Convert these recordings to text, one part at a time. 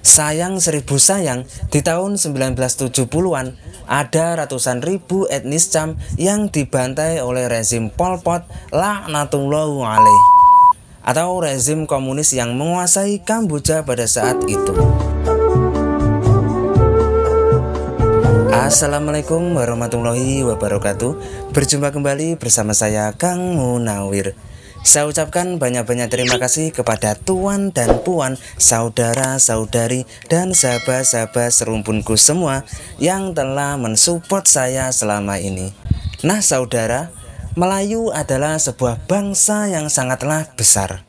Sayang seribu sayang, di tahun 1970-an ada ratusan ribu etnis Cham yang dibantai oleh rezim Pol Pot laknatullahu alaih, atau rezim komunis yang menguasai Kamboja pada saat itu. Assalamualaikum warahmatullahi wabarakatuh. Berjumpa kembali bersama saya Kang Munawir. Saya ucapkan banyak-banyak terima kasih kepada tuan dan puan, saudara-saudari, dan sahabat-sahabat serumpunku semua yang telah mensupport saya selama ini. Nah saudara, Melayu adalah sebuah bangsa yang sangatlah besar.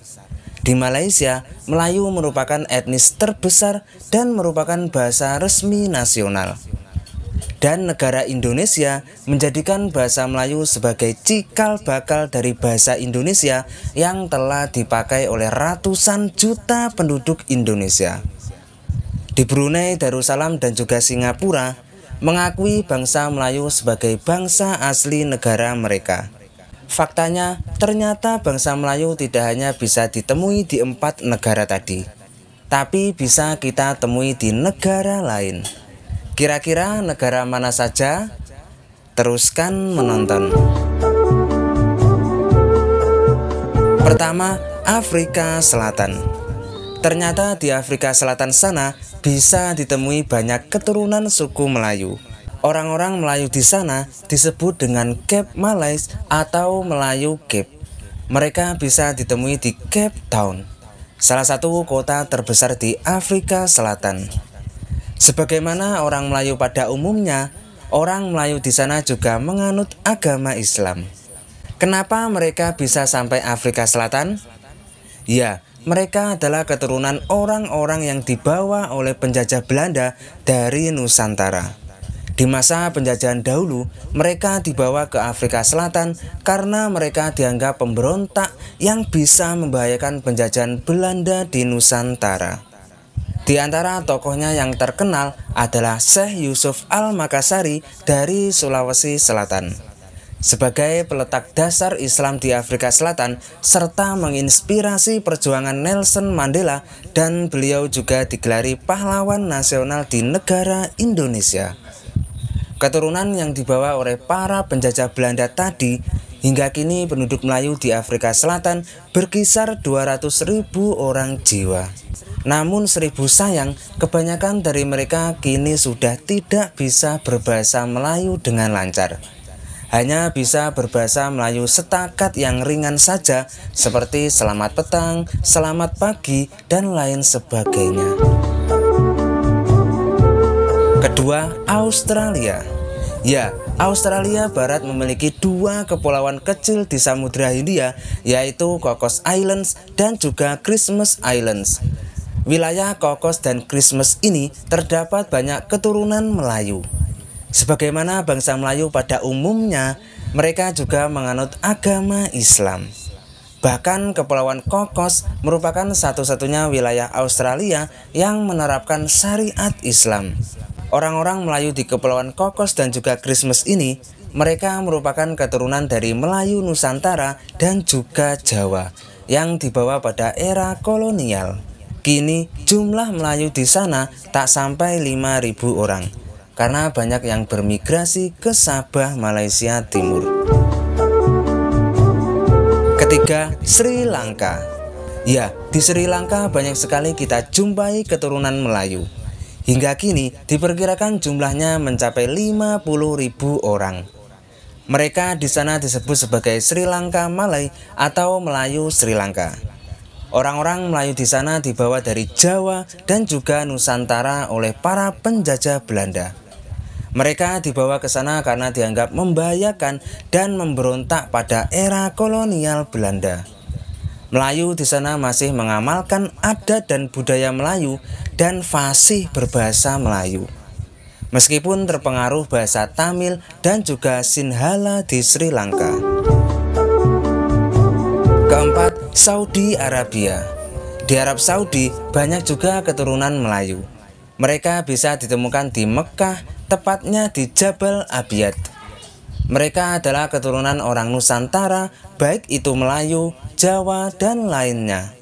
Di Malaysia, Melayu merupakan etnis terbesar dan merupakan bahasa resmi nasional. Dan negara Indonesia menjadikan bahasa Melayu sebagai cikal bakal dari bahasa Indonesia yang telah dipakai oleh ratusan juta penduduk Indonesia. Di Brunei Darussalam dan juga Singapura mengakui bangsa Melayu sebagai bangsa asli negara mereka. Faktanya, ternyata bangsa Melayu tidak hanya bisa ditemui di 4 negara tadi, tapi bisa kita temui di negara lain. Kira-kira negara mana saja? Teruskan menonton. Pertama, Afrika Selatan. Ternyata di Afrika Selatan sana bisa ditemui banyak keturunan suku Melayu. Orang-orang Melayu di sana disebut dengan Cape Malays atau Melayu Cape. Mereka bisa ditemui di Cape Town, salah satu kota terbesar di Afrika Selatan. Sebagaimana orang Melayu pada umumnya, orang Melayu di sana juga menganut agama Islam. Kenapa mereka bisa sampai Afrika Selatan? Ya, mereka adalah keturunan orang-orang yang dibawa oleh penjajah Belanda dari Nusantara. Di masa penjajahan dahulu, mereka dibawa ke Afrika Selatan karena mereka dianggap pemberontak yang bisa membahayakan penjajahan Belanda di Nusantara. Di antara tokohnya yang terkenal adalah Syekh Yusuf Al-Makassari dari Sulawesi Selatan. Sebagai peletak dasar Islam di Afrika Selatan serta menginspirasi perjuangan Nelson Mandela, dan beliau juga digelari pahlawan nasional di negara Indonesia. Keturunan yang dibawa oleh para penjajah Belanda tadi, hingga kini penduduk Melayu di Afrika Selatan berkisar 200.000 orang jiwa. Namun seribu sayang, kebanyakan dari mereka kini sudah tidak bisa berbahasa Melayu dengan lancar. Hanya bisa berbahasa Melayu setakat yang ringan saja, seperti selamat petang, selamat pagi, dan lain sebagainya. Kedua, Australia. Ya, Australia Barat memiliki 2 kepulauan kecil di Samudra Hindia, yaitu Cocos Islands dan juga Christmas Islands. Wilayah Cocos dan Christmas ini terdapat banyak keturunan Melayu. Sebagaimana bangsa Melayu pada umumnya, mereka juga menganut agama Islam. Bahkan Kepulauan Cocos merupakan satu-satunya wilayah Australia yang menerapkan syariat Islam. Orang-orang Melayu di Kepulauan Cocos dan juga Christmas ini, mereka merupakan keturunan dari Melayu Nusantara dan juga Jawa yang dibawa pada era kolonial. Kini jumlah Melayu di sana tak sampai 5.000 orang karena banyak yang bermigrasi ke Sabah, Malaysia Timur. Ketiga, Sri Lanka. Ya, di Sri Lanka banyak sekali kita jumpai keturunan Melayu. Hingga kini diperkirakan jumlahnya mencapai 50.000 orang. Mereka di sana disebut sebagai Sri Lanka Malay atau Melayu Sri Lanka. Orang-orang Melayu di sana dibawa dari Jawa dan juga Nusantara oleh para penjajah Belanda. Mereka dibawa ke sana karena dianggap membahayakan dan memberontak pada era kolonial Belanda. Melayu di sana masih mengamalkan adat dan budaya Melayu dan fasih berbahasa Melayu. Meskipun terpengaruh bahasa Tamil dan juga Sinhala di Sri Lanka. Keempat, Saudi Arabia. Di Arab Saudi banyak juga keturunan Melayu. Mereka bisa ditemukan di Mekah, tepatnya di Jabal Abiyad. Mereka adalah keturunan orang Nusantara, baik itu Melayu, Jawa, dan lainnya,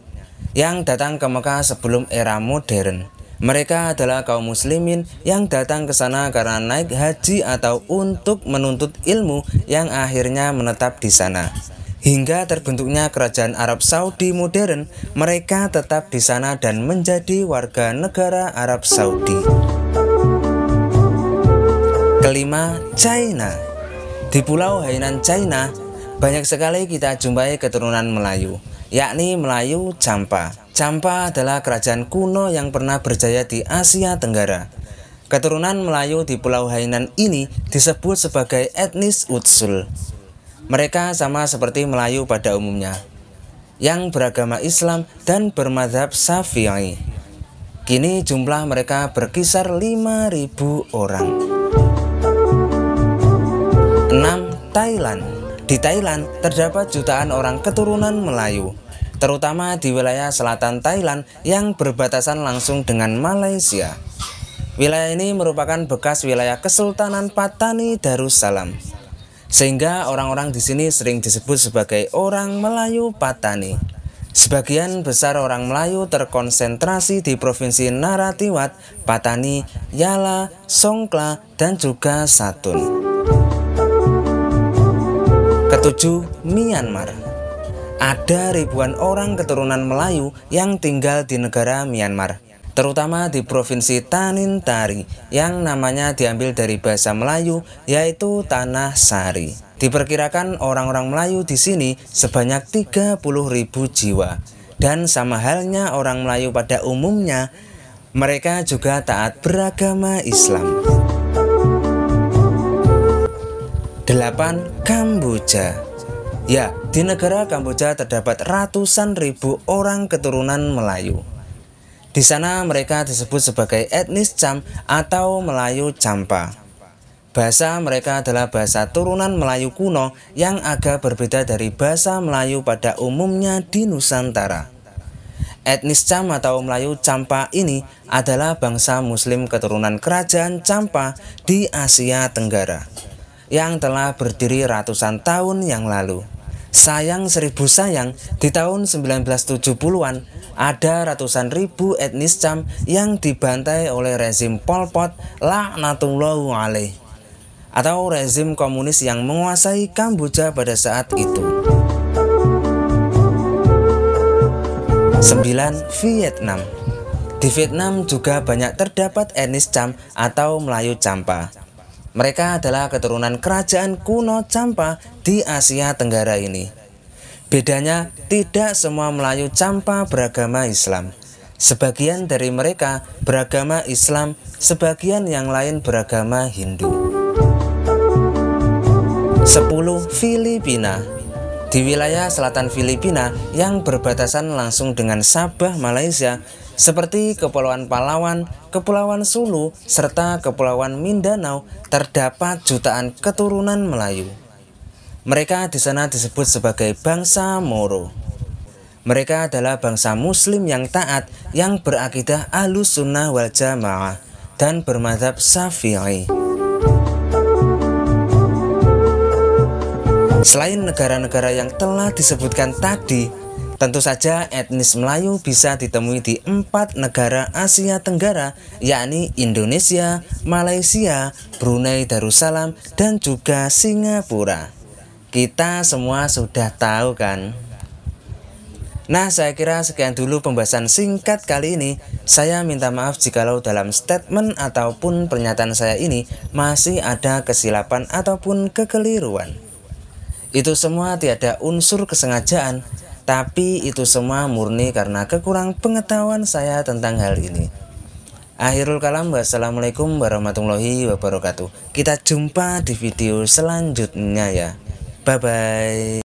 yang datang ke Mekah sebelum era modern. Mereka adalah kaum muslimin yang datang ke sana karena naik haji atau untuk menuntut ilmu yang akhirnya menetap di sana. Hingga terbentuknya kerajaan Arab Saudi modern, mereka tetap di sana dan menjadi warga negara Arab Saudi. Kelima, China. Di Pulau Hainan China, banyak sekali kita jumpai keturunan Melayu, yakni Melayu Champa. Champa adalah kerajaan kuno yang pernah berjaya di Asia Tenggara. Keturunan Melayu di Pulau Hainan ini disebut sebagai etnis Utsul. Mereka sama seperti Melayu pada umumnya, yang beragama Islam dan bermadzhab Syafi'i. Kini jumlah mereka berkisar 5.000 orang. 6. Thailand. Di Thailand terdapat jutaan orang keturunan Melayu, terutama di wilayah selatan Thailand yang berbatasan langsung dengan Malaysia. Wilayah ini merupakan bekas wilayah Kesultanan Patani Darussalam, sehingga orang-orang di sini sering disebut sebagai orang Melayu Patani. Sebagian besar orang Melayu terkonsentrasi di Provinsi Narathiwat, Patani, Yala, Songkhla, dan juga Satun. Ketujuh, Myanmar. Ada ribuan orang keturunan Melayu yang tinggal di negara Myanmar, terutama di Provinsi Tanintari yang namanya diambil dari bahasa Melayu, yaitu Tanah Sari. Diperkirakan orang-orang Melayu di sini sebanyak 30.000 jiwa. Dan sama halnya orang Melayu pada umumnya, mereka juga taat beragama Islam. 8. Kamboja. Ya, di negara Kamboja terdapat ratusan ribu orang keturunan Melayu. Di sana mereka disebut sebagai etnis Cham atau Melayu Champa. Bahasa mereka adalah bahasa turunan Melayu kuno yang agak berbeda dari bahasa Melayu pada umumnya di Nusantara. Etnis Cham atau Melayu Champa ini adalah bangsa Muslim keturunan kerajaan Champa di Asia Tenggara yang telah berdiri ratusan tahun yang lalu. Sayang seribu sayang, di tahun 1970-an ada ratusan ribu etnis Cham yang dibantai oleh rezim Pol Pot laknatullahu alaih, atau rezim komunis yang menguasai Kamboja pada saat itu. 9. Vietnam. Di Vietnam juga banyak terdapat etnis Cham atau Melayu Champa. Mereka adalah keturunan kerajaan kuno Champa di Asia Tenggara ini. Bedanya, tidak semua Melayu Champa beragama Islam. Sebagian dari mereka beragama Islam, sebagian yang lain beragama Hindu. 10. Filipina. Di wilayah selatan Filipina yang berbatasan langsung dengan Sabah, Malaysia, seperti Kepulauan Palawan, Kepulauan Sulu, serta Kepulauan Mindanao, terdapat jutaan keturunan Melayu. Mereka di sana disebut sebagai bangsa Moro. Mereka adalah bangsa Muslim yang taat, yang berakidah Ahlus Sunnah wal Jamaah dan bermadzhab Syafi'i. Selain negara-negara yang telah disebutkan tadi, tentu saja etnis Melayu bisa ditemui di 4 negara Asia Tenggara, yakni Indonesia, Malaysia, Brunei Darussalam, dan juga Singapura. Kita semua sudah tahu kan? Nah, saya kira sekian dulu pembahasan singkat kali ini. Saya minta maaf jikalau dalam statement ataupun pernyataan saya ini masih ada kesilapan ataupun kekeliruan. Itu semua tiada unsur kesengajaan, tapi itu semua murni karena kekurang pengetahuan saya tentang hal ini. Akhirul kalam, wassalamualaikum warahmatullahi wabarakatuh. Kita jumpa di video selanjutnya ya. Bye-bye.